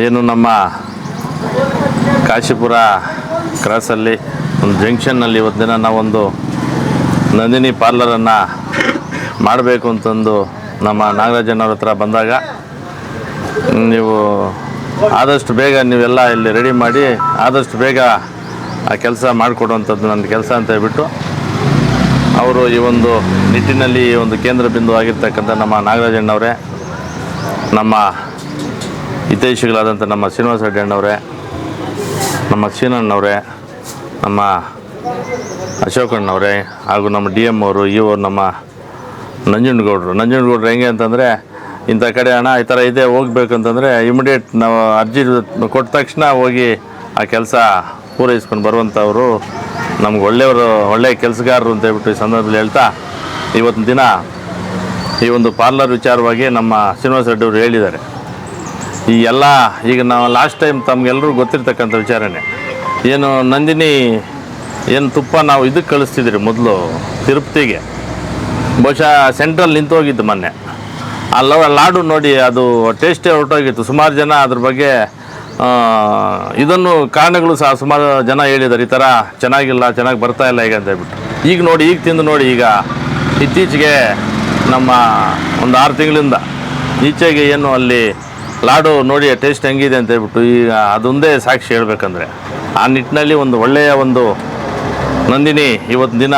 ಏನು ನಮ್ಮ ಕಾಶಿಪುರ ಕ್ರಾಸಲ್ಲಿ ಒಂದು ಜಂಕ್ಷನ್ನಲ್ಲಿ ಇವತ್ತು ದಿನ ನಾವೊಂದು ನಂದಿನಿ ಪಾರ್ಲರನ್ನು ಮಾಡಬೇಕು ಅಂತಂದು ನಮ್ಮ ನಾಗರಾಜನವ್ರ ಹತ್ರ ಬಂದಾಗ, ನೀವು ಆದಷ್ಟು ಬೇಗ ನೀವೆಲ್ಲ ಇಲ್ಲಿ ರೆಡಿ ಮಾಡಿ ಆದಷ್ಟು ಬೇಗ ಆ ಕೆಲಸ ಮಾಡಿಕೊಡುವಂಥದ್ದು ನನ್ನ ಕೆಲಸ ಅಂತ ಹೇಳ್ಬಿಟ್ಟು ಅವರು ಈ ಒಂದು ನಿಟ್ಟಿನಲ್ಲಿ ಈ ಒಂದು ಕೇಂದ್ರ ಬಿಂದು ಆಗಿರ್ತಕ್ಕಂಥ ನಮ್ಮ ನಾಗರಾಜಣ್ಣವರೇ, ನಮ್ಮ ಹಿತೈಷಿಗಳಾದಂಥ ನಮ್ಮ ಶ್ರೀನಿವಾಸ ರೆಡ್ಡಿ ಅಣ್ಣವರೇ, ನಮ್ಮ ಸೀನಣ್ಣವರೇ, ನಮ್ಮ ಅಶೋಕಣ್ಣವರೇ ಹಾಗೂ ನಮ್ಮ ಡಿ ಎಮ್ ಅವರು, ಇವರು ನಮ್ಮ ನಂಜನಗೌಡರು ಹೆಂಗೆ ಅಂತಂದರೆ, ಇಂಥ ಕಡೆ ಹಣ ಈ ಥರ ಇದೆ ಹೋಗ್ಬೇಕಂತಂದರೆ ಇಮಿಡಿಯೇಟ್ ನಾವು ಅರ್ಜಿ ಕೊಟ್ಟ ತಕ್ಷಣ ಹೋಗಿ ಆ ಕೆಲಸ ಪೂರೈಸ್ಕೊಂಡು ಬರುವಂಥವರು ನಮ್ಗೆ ಒಳ್ಳೆಯ ಕೆಲಸಗಾರರು ಅಂತ ಹೇಳ್ಬಿಟ್ಟು ಈ ಸಂದರ್ಭದಲ್ಲಿ ಹೇಳ್ತಾ, ಇವತ್ತಿನ ದಿನ ಈ ಒಂದು ಪಾರ್ಲರ್ ವಿಚಾರವಾಗಿ ನಮ್ಮ ಶ್ರೀನಿವಾಸ ರೆಡ್ಡಿ ಅವರು ಹೇಳಿದ್ದಾರೆ. ಈ ಎಲ್ಲ ಈಗ ನಾವು ಲಾಸ್ಟ್ ಟೈಮ್ ತಮಗೆಲ್ಲರೂ ಗೊತ್ತಿರ್ತಕ್ಕಂಥ ವಿಚಾರನೇ, ಏನು ನಂದಿನಿ ಏನು ತುಪ್ಪ ನಾವು ಇದಕ್ಕೆ ಕಳಿಸ್ತಿದ್ರಿ ಮೊದಲು ತಿರುಪತಿಗೆ, ಬಹುಶಃ ಸೆಂಟ್ರಲ್ ನಿಂತೋಗಿದ್ದು ಮೊನ್ನೆ. ಆ ಲಾಡು ನೋಡಿ ಅದು ಟೇಸ್ಟೇ ಹೊರಟೋಗಿತ್ತು. ಸುಮಾರು ಜನ ಅದ್ರ ಬಗ್ಗೆ ಇದನ್ನು ಕಾರಣಗಳು ಸಹ ಸುಮಾರು ಜನ ಹೇಳಿದ್ದಾರೆ, ಈ ಥರ ಚೆನ್ನಾಗಿಲ್ಲ, ಚೆನ್ನಾಗಿ ಬರ್ತಾ ಇಲ್ಲ ಈಗ ಅಂತ ಹೇಳ್ಬಿಟ್ಟು. ಈಗ ನೋಡಿ, ಈಗ ತಿಂದು ನೋಡಿ, ಈಗ ಇತ್ತೀಚೆಗೆ ನಮ್ಮ ಒಂದು 6 ತಿಂಗಳಿಂದ ಈಚೆಗೆ ಏನು ಅಲ್ಲಿ ಲಾಡು ನೋಡಿ ಟೇಸ್ಟ್ ಹೆಂಗಿದೆ ಅಂತ ಹೇಳ್ಬಿಟ್ಟು ಈಗ ಅದೊಂದೇ ಸಾಕ್ಷಿ ಹೇಳಬೇಕಂದ್ರೆ, ಆ ನಿಟ್ಟಿನಲ್ಲಿ ಒಂದು ಒಳ್ಳೆಯ ಒಂದು ನಂದಿನಿ ಇವತ್ತಿನ ದಿನ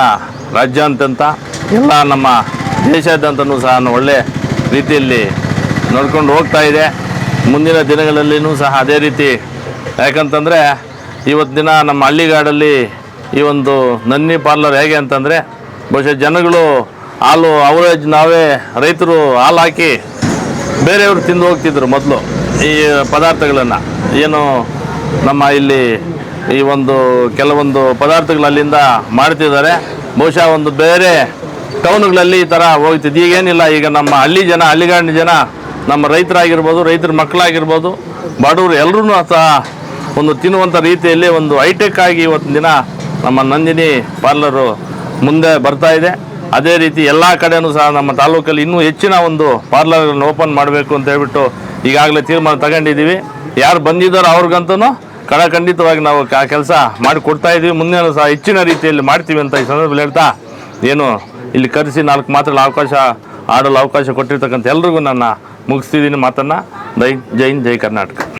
ರಾಜ್ಯಾದ್ಯಂತ ಎಲ್ಲ ನಮ್ಮ ದೇಶಾದ್ಯಂತನೂ ಸಹ ಒಳ್ಳೆಯ ರೀತಿಯಲ್ಲಿ ನೋಡ್ಕೊಂಡು ಹೋಗ್ತಾ ಇದೆ. ಮುಂದಿನ ದಿನಗಳಲ್ಲಿಯೂ ಸಹ ಅದೇ ರೀತಿ, ಯಾಕಂತಂದರೆ ಇವತ್ತು ದಿನ ನಮ್ಮ ಹಳ್ಳಿಗಾಡಲ್ಲಿ ಈ ಒಂದು ನಂದಿನಿ ಪಾರ್ಲರ್ ಹೇಗೆ ಅಂತಂದರೆ, ಬಹುಶಃ ಜನಗಳು ಹಾಲು ಅವರೇಜ್ ನಾವೇ ರೈತರು ಹಾಲು ಹಾಕಿ ಬೇರೆಯವರು ತಿಂದು ಹೋಗ್ತಿದ್ರು ಮೊದಲು ಈ ಪದಾರ್ಥಗಳನ್ನು. ಏನು ನಮ್ಮ ಇಲ್ಲಿ ಈ ಒಂದು ಕೆಲವೊಂದು ಪದಾರ್ಥಗಳು ಅಲ್ಲಿಂದ ಮಾಡ್ತಿದ್ದಾರೆ. ಬಹುಶಃ ಒಂದು ಬೇರೆ ಟೌನ್ಗಳಲ್ಲಿ ಈ ಥರ ಹೋಗ್ತಿದ್ದು ಈಗೇನಿಲ್ಲ. ಈಗ ನಮ್ಮ ಹಳ್ಳಿಗಾಡಿನ ಜನ, ನಮ್ಮ ರೈತರಾಗಿರ್ಬೋದು, ರೈತರ ಮಕ್ಕಳಾಗಿರ್ಬೋದು, ಬಡವರು ಎಲ್ಲರೂ ಸಹ ಒಂದು ತಿನ್ನುವಂಥ ರೀತಿಯಲ್ಲಿ ಒಂದು ಹೈಟೆಕ್ ಆಗಿ ಇವತ್ತಿನ ದಿನ ನಮ್ಮ ನಂದಿನಿ ಪಾರ್ಲರು ಮುಂದೆ ಬರ್ತಾ ಇದೆ. ಅದೇ ರೀತಿ ಎಲ್ಲ ಕಡೆಯೂ ಸಹ ನಮ್ಮ ತಾಲೂಕಲ್ಲಿ ಇನ್ನೂ ಹೆಚ್ಚಿನ ಒಂದು ಪಾರ್ಲರ್ಗಳನ್ನು ಓಪನ್ ಮಾಡಬೇಕು ಅಂತ ಹೇಳ್ಬಿಟ್ಟು ಈಗಾಗಲೇ ತೀರ್ಮಾನ ತಗೊಂಡಿದ್ದೀವಿ. ಯಾರು ಬಂದಿದ್ದಾರೋ ಅವ್ರಿಗಂತೂ ಖಂಡಿತವಾಗಿ ನಾವು ಆ ಕೆಲಸ ಮಾಡಿಕೊಡ್ತಾ ಇದ್ದೀವಿ. ಮುಂದೆ ಸಹ ಹೆಚ್ಚಿನ ರೀತಿಯಲ್ಲಿ ಮಾಡ್ತೀವಿ ಅಂತ ಈ ಸಂದರ್ಭದಲ್ಲಿ ಹೇಳ್ತಾ, ಏನು ಇಲ್ಲಿ ಕರೆಸಿ 4 ಮಾತುಗಳ ಆಡಲು ಅವಕಾಶ ಕೊಟ್ಟಿರ್ತಕ್ಕಂಥ ಎಲ್ರಿಗೂ ನಾನು ಮುಗಿಸ್ತಿದ್ದೀನಿ ಮಾತನ್ನು. ಜೈ ಹಿಂದ್, ಜೈ ಕರ್ನಾಟಕ.